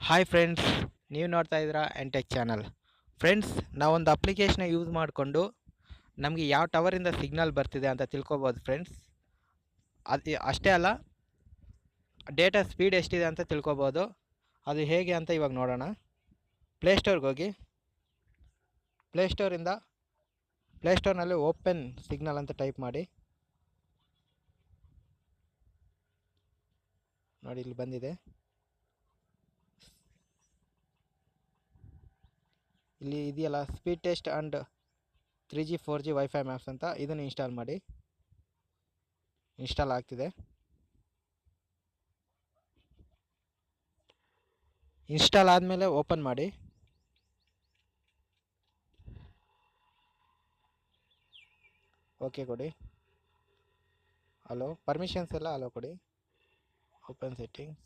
Hi friends, ನೀವು ನೋಡ್ತಾ ಇದ್ದೀರಾ ಎಂಟೆಕ್ ಚಾನಲ್. ಫ್ರೆಂಡ್ಸ್, ನಾವೊಂದು ಅಪ್ಲಿಕೇಶನ್ ಯೂಸ್ ಮಾಡಿಕೊಂಡು ನಮಗೆ ಯಾವ ಟವರಿಂದ ಸಿಗ್ನಲ್ ಬರ್ತಿದೆ ಅಂತ ತಿಳ್ಕೊಬೋದು ಫ್ರೆಂಡ್ಸ್. ಅದು ಅಷ್ಟೇ ಅಲ್ಲ, ಡೇಟಾ ಸ್ಪೀಡ್ ಎಷ್ಟಿದೆ ಅಂತ ತಿಳ್ಕೊಬೋದು. ಅದು ಹೇಗೆ ಅಂತ ಇವಾಗ ನೋಡೋಣ. ಪ್ಲೇಸ್ಟೋರ್ಗೆ ಹೋಗಿ, ಪ್ಲೇಸ್ಟೋರ್ನಲ್ಲಿ ಓಪನ್ ಸಿಗ್ನಲ್ ಅಂತ ಟೈಪ್ ಮಾಡಿ. ನೋಡಿ, ಇಲ್ಲಿ ಬಂದಿದೆ. ಇಲ್ಲಿ ಇದೆಯಲ್ಲ, speed test and 3G 4G wifi maps ಅಂತ, ಇದನ್ನು ಇನ್ಸ್ಟಾಲ್ ಮಾಡಿ. ಇನ್ಸ್ಟಾಲ್ ಆಗ್ತಿದೆ. ಇನ್ಸ್ಟಾಲ್ ಆದಮೇಲೆ ಓಪನ್ ಮಾಡಿ. ಓಕೆ ಕೊಡಿ. ಹಲೋ, ಪರ್ಮಿಷನ್ಸ್ ಎಲ್ಲ ಹಲೋ ಕೊಡಿ. Open settings.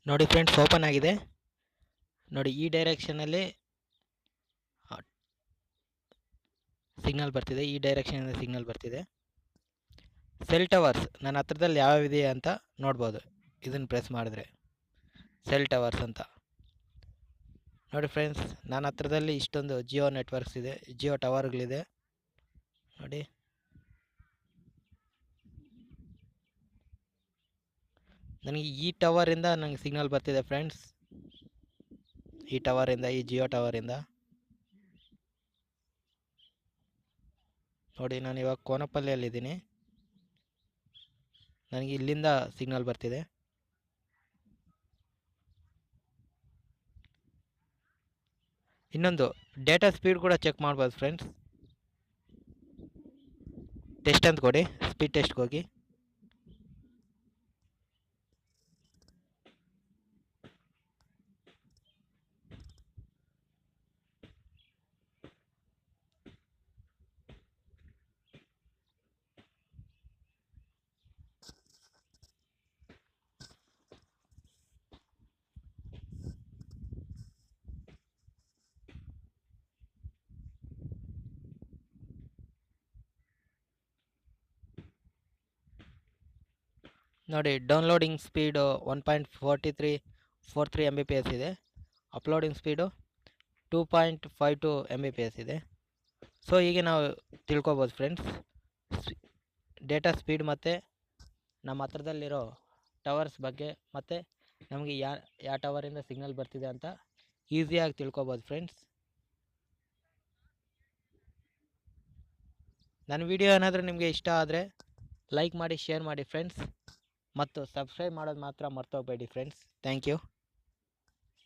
ನೋಡಿ ಫ್ರೆಂಡ್ಸ್, ಓಪನ್ ಆಗಿದೆ. ನೋಡಿ, ಈ ಡೈರೆಕ್ಷನಲ್ಲಿ ಸಿಗ್ನಲ್ ಬರ್ತಿದೆ. ಈ ಡೈರೆಕ್ಷನಿಂದ ಸಿಗ್ನಲ್ ಬರ್ತಿದೆ. ಸೆಲ್ ಟವರ್ಸ್ ನನ್ನ ಹತ್ರದಲ್ಲಿ ಯಾವ್ಯಾವಿದೆ ಅಂತ ನೋಡ್ಬೋದು. ಇದನ್ನು ಪ್ರೆಸ್ ಮಾಡಿದ್ರೆ ಸೆಲ್ ಟವರ್ಸ್ ಅಂತ ನೋಡಿ ಫ್ರೆಂಡ್ಸ್. ನನ್ನ ಹತ್ರದಲ್ಲಿ ಇಷ್ಟೊಂದು ಜಿಯೋ ನೆಟ್ವರ್ಕ್ಸ್ ಇದೆ, ಜಿಯೋ ಟವರ್ಗಳಿದೆ. ನೋಡಿ, ನನಗೆ ಈ ಟವರಿಂದ ನನಗೆ ಸಿಗ್ನಲ್ ಬರ್ತಿದೆ ಫ್ರೆಂಡ್ಸ್. ಈ ಟವರಿಂದ, ಈ ಜಿಯೋ ಟವರಿಂದ. ನೋಡಿ, ನಾನು ಇವಾಗ ಕೋನಪಲ್ಲಿಯಲ್ಲಿದ್ದೀನಿ. ನನಗೆ ಇಲ್ಲಿಂದ ಸಿಗ್ನಲ್ ಬರ್ತಿದೆ. ಇನ್ನೊಂದು ಡೇಟಾ ಸ್ಪೀಡ್ ಕೂಡ ಚೆಕ್ ಮಾಡ್ಬೋದು ಫ್ರೆಂಡ್ಸ್. ಟೆಸ್ಟ್ ಅಂತ ಕೊಡಿ, ಸ್ಪೀಡ್ ಟೆಸ್ಟ್ಗೆ ಹೋಗಿ. ನೋಡಿ, ಡೌನ್ಲೋಡಿಂಗ್ ಸ್ಪೀಡು 1.4343 Mbps ಇದೆ. ಅಪ್ಲೋಡಿಂಗ್ ಸ್ಪೀಡು 2.52 Mbps ಇದೆ. ಸೊ ಹೀಗೆ ನಾವು ತಿಳ್ಕೊಬೋದು ಫ್ರೆಂಡ್ಸ್, ಡೇಟಾ ಸ್ಪೀಡ್ ಮತ್ತು ನಮ್ಮ ಹತ್ರದಲ್ಲಿರೋ ಟವರ್ಸ್ ಬಗ್ಗೆ, ಮತ್ತು ನಮಗೆ ಯಾವ ಟವರಿಂದ ಸಿಗ್ನಲ್ ಬರ್ತಿದೆ ಅಂತ ಈಸಿಯಾಗಿ ತಿಳ್ಕೊಬೋದು ಫ್ರೆಂಡ್ಸ್. ನನ್ನ ವಿಡಿಯೋ ಏನಾದರೂ ನಿಮಗೆ ಇಷ್ಟ ಆದರೆ ಲೈಕ್ ಮಾಡಿ, ಶೇರ್ ಮಾಡಿ ಫ್ರೆಂಡ್ಸ್, ಮತ್ತು ಸಬ್ಸ್ಕ್ರೈಬ್ ಮಾಡೋದು ಮಾತ್ರ ಮರ್ತೋಗಬೇಡಿ ಫ್ರೆಂಡ್ಸ್. Thank you.